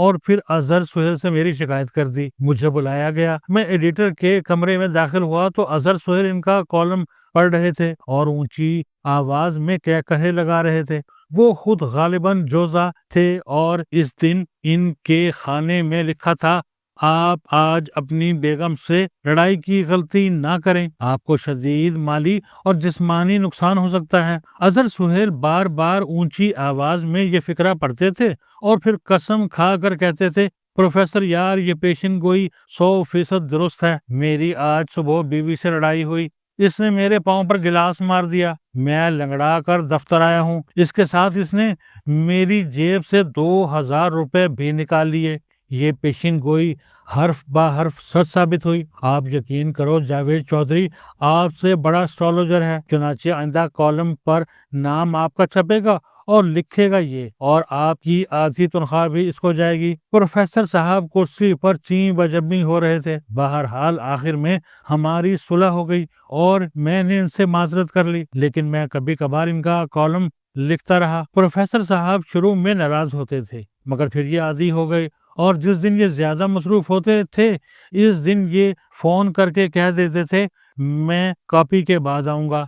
اور پھر اظہر سہیل سے میری شکایت کر دی۔ مجھے بلایا گیا، میں ایڈیٹر کے کمرے میں داخل ہوا تو اظہر سہیل ان کا کالم پڑھ رہے تھے اور اونچی آواز میں کہے لگا رہے تھے۔ وہ خود غالباً جوزا تھے اور اس دن ان کے خانے میں لکھا تھا: آپ آج اپنی بیگم سے لڑائی کی غلطی نہ کریں، آپ کو شدید مالی اور جسمانی نقصان ہو سکتا ہے۔ اظہر سہیل بار بار اونچی آواز میں یہ فقرہ پڑھتے تھے اور پھر قسم کھا کر کہتے تھے: پروفیسر یار، یہ پیشن گوئی 100% درست ہے۔ میری آج صبح بیوی سے لڑائی ہوئی، اس نے میرے پاؤں پر گلاس مار دیا، میں لنگڑا کر دفتر آیا ہوں۔ اس کے ساتھ اس نے میری جیب سے 2000 روپے بھی نکال لیے۔ یہ پیشن گوئی حرف با حرف سچ ثابت ہوئی۔ آپ یقین کرو جاوید چودھری آپ سے بڑا اسٹرالوجر ہے، چنانچہ آئندہ کالم پر نام آپ کا چھپے گا اور لکھے گا یہ، اور آپ کی آدھی تنخواہ بھی اس کو جائے گی۔ پروفیسر صاحب کرسی پر چین بجبی ہو رہے تھے۔ بہرحال آخر میں ہماری صلح ہو گئی اور میں نے ان سے معذرت کر لی، لیکن میں کبھی کبھار ان کا کالم لکھتا رہا۔ پروفیسر صاحب شروع میں ناراض ہوتے تھے، مگر پھر یہ عادی ہو گئے، اور جس دن یہ زیادہ مصروف ہوتے تھے اس دن یہ فون کر کے کہہ دیتے تھے: میں کاپی کے بعد آؤں گا،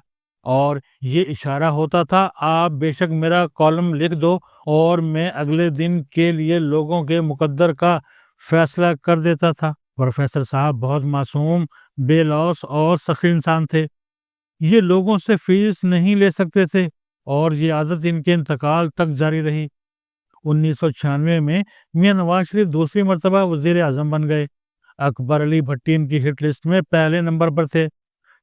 اور یہ اشارہ ہوتا تھا آپ بے شک میرا کالم لکھ دو اور میں اگلے دن کے لیے لوگوں کے مقدر کا فیصلہ کر دیتا تھا۔ پروفیسر صاحب بہت معصوم، بے لوث اور سخی انسان تھے۔ یہ لوگوں سے فیس نہیں لے سکتے تھے اور یہ عادت ان کے انتقال تک جاری رہی۔ 1996 میں میاں نواز شریف دوسری مرتبہ وزیر اعظم بن گئے۔ اکبر علی بھٹی ان کی ہٹ لسٹ میں پہلے نمبر پر تھے،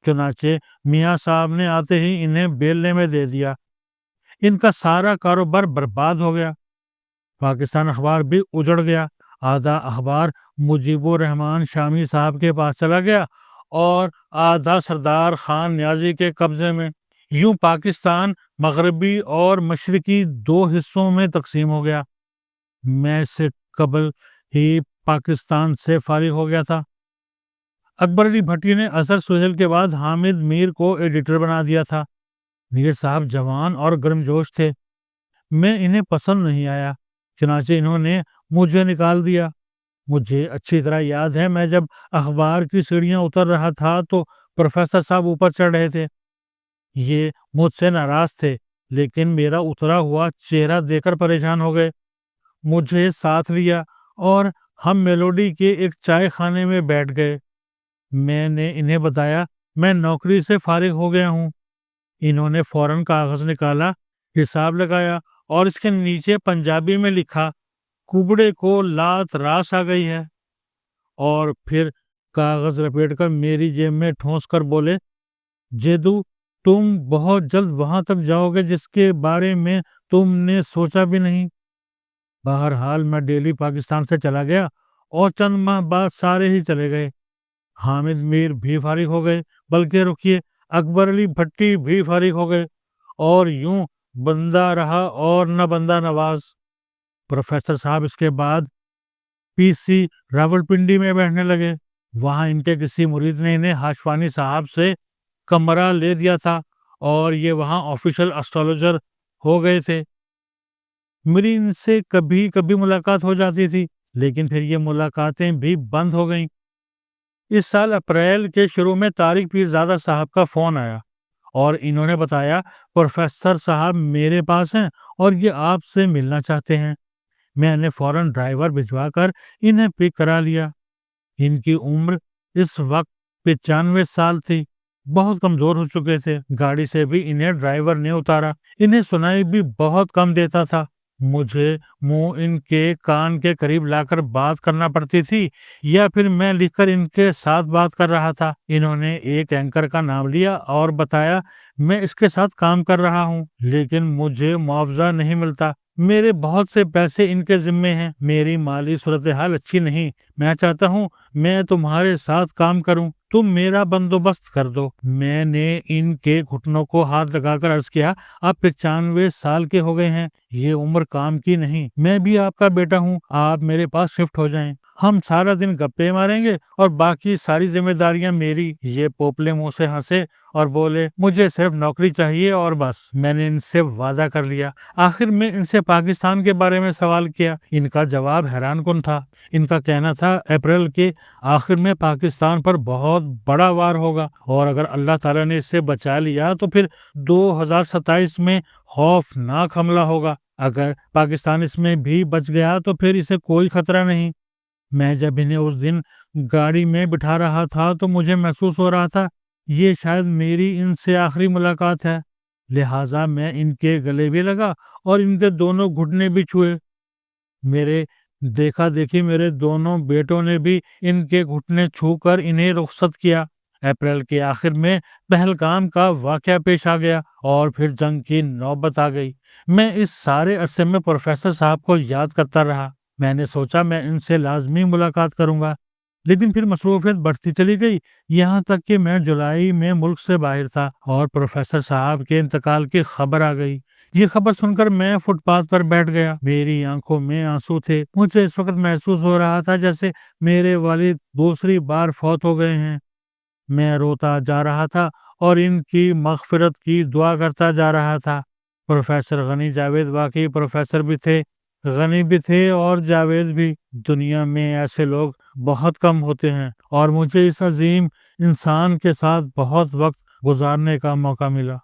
چنانچہ میاں صاحب نے آتے ہی انہیں بیلنے میں دے دیا۔ ان کا سارا کاروبار برباد ہو گیا، پاکستان اخبار بھی اجڑ گیا، آدھا اخبار مجیب الرحمان شامی صاحب کے پاس چلا گیا اور آدھا سردار خان نیازی کے قبضے میں۔ یوں پاکستان مغربی اور مشرقی دو حصوں میں تقسیم ہو گیا۔ میں اس سے قبل ہی پاکستان سے فارغ ہو گیا تھا۔ اکبر علی بھٹی نے اظہر سہیل کے بعد حامد میر کو ایڈیٹر بنا دیا تھا۔ میر صاحب جوان اور گرم جوش تھے، میں انہیں پسند نہیں آیا، چنانچہ انہوں نے مجھے نکال دیا۔ مجھے اچھی طرح یاد ہے، میں جب اخبار کی سیڑھیاں اتر رہا تھا تو پروفیسر صاحب اوپر چڑھ رہے تھے۔ یہ مجھ سے ناراض تھے، لیکن میرا اترا ہوا چہرہ دیکھ کر پریشان ہو گئے۔ مجھے ساتھ لیا اور ہم میلوڈی کے ایک چائے خانے میں بیٹھ گئے۔ میں نے انہیں بتایا میں نوکری سے فارغ ہو گیا ہوں۔ انہوں نے فوراً کاغذ نکالا، حساب لگایا اور اس کے نیچے پنجابی میں لکھا: کبڑے کو لات راس آ گئی ہے، اور پھر کاغذ لپیٹ کر میری جیب میں ٹھونس کر بولے: جیدو، تم بہت جلد وہاں تک جاؤ گے جس کے بارے میں تم نے سوچا بھی نہیں۔ بہرحال میں ڈیلی پاکستان سے چلا گیا اور چند ماہ بعد سارے ہی چلے گئے۔ حامد میر بھی فارغ ہو گئے، بلکہ رکیے، اکبر علی بھٹی بھی فارغ ہو گئے، اور یوں بندہ رہا اور نہ بندہ نواز۔ پروفیسر صاحب اس کے بعد پی سی راولپنڈی میں بیٹھنے لگے۔ وہاں ان کے کسی مرید نے انہیں ہاشفانی صاحب سے کمرہ لے دیا تھا اور یہ وہاں آفیشل اسٹرالوجر ہو گئے تھے۔ میری ان سے کبھی کبھی ملاقات ہو جاتی تھی، لیکن پھر یہ ملاقاتیں بھی بند ہو گئیں۔ اس سال اپریل کے شروع میں طارق پیرزادہ صاحب کا فون آیا اور انہوں نے بتایا: پروفیسر صاحب میرے پاس ہیں اور یہ آپ سے ملنا چاہتے ہیں۔ میں نے فوراً ڈرائیور بھجوا کر انہیں پک کرا لیا۔ ان کی عمر اس وقت 95 سال تھی، بہت کمزور ہو چکے تھے۔ گاڑی سے بھی انہیں ڈرائیور نے اتارا۔ انہیں سنائی بھی بہت کم دیتا تھا۔ مجھے منہ ان کے کان کے قریب لا کر بات کرنا پڑتی تھی یا پھر میں لکھ کر ان کے ساتھ بات کر رہا تھا۔ انہوں نے ایک اینکر کا نام لیا اور بتایا: میں اس کے ساتھ کام کر رہا ہوں، لیکن مجھے معاوضہ نہیں ملتا۔ میرے بہت سے پیسے ان کے ذمے ہیں، میری مالی صورتحال اچھی نہیں۔ میں چاہتا ہوں میں تمہارے ساتھ کام کروں، تم میرا بندوبست کر دو۔ میں نے ان کے گھٹنوں کو ہاتھ لگا کر عرض کیا: آپ 95 سال کے ہو گئے ہیں، یہ عمر کام کی نہیں۔ میں بھی آپ کا بیٹا ہوں، آپ میرے پاس شفٹ ہو جائیں، ہم سارا دن گپے ماریں گے اور باقی ساری ذمہ داریاں میری۔ یہ پوپلے منہ سے ہنسے اور بولے مجھے صرف نوکری چاہیے اور بس۔ میں نے ان سے وعدہ کر لیا۔ آخر میں ان سے پاکستان کے بارے میں سوال کیا۔ ان کا جواب حیران کن تھا۔ ان کا کہنا تھا اپریل کے آخر میں پاکستان پر بہت بڑا وار ہوگا، اور اگر اللہ تعالیٰ نے اس سے بچا لیا تو پھر 2027 میں خوفناک حملہ ہوگا۔ اگر پاکستان اس میں بھی بچ گیا تو پھر اسے کوئی خطرہ نہیں۔ میں جب انہیں اس دن گاڑی میں بٹھا رہا تھا تو مجھے محسوس ہو رہا تھا یہ شاید میری ان سے آخری ملاقات ہے، لہٰذا میں ان کے گلے بھی لگا اور ان کے دونوں گھٹنے بھی چھوئے۔ میرے دیکھا دیکھی میرے دونوں بیٹوں نے بھی ان کے گھٹنے چھو کر انہیں رخصت کیا۔ اپریل کے آخر میں پہلگام کا واقعہ پیش آ گیا اور پھر جنگ کی نوبت آ گئی۔ میں اس سارے عرصے میں پروفیسر صاحب کو یاد کرتا رہا۔ میں نے سوچا میں ان سے لازمی ملاقات کروں گا، لیکن پھر مصروفیت بڑھتی چلی گئی، یہاں تک کہ میں جولائی میں ملک سے باہر تھا اور پروفیسر صاحب کے انتقال کی خبر آ گئی۔ یہ خبر سن کر میں فٹ پاتھ پر بیٹھ گیا۔ میری آنکھوں میں آنسو تھے۔ مجھے اس وقت محسوس ہو رہا تھا جیسے میرے والد دوسری بار فوت ہو گئے ہیں۔ میں روتا جا رہا تھا اور ان کی مغفرت کی دعا کرتا جا رہا تھا۔ پروفیسر غنی جاوید واقعی پروفیسر بھی تھے، غنی بھی تھے اور جاوید بھی۔ دنیا میں ایسے لوگ بہت کم ہوتے ہیں اور مجھے اس عظیم انسان کے ساتھ بہت وقت گزارنے کا موقع ملا۔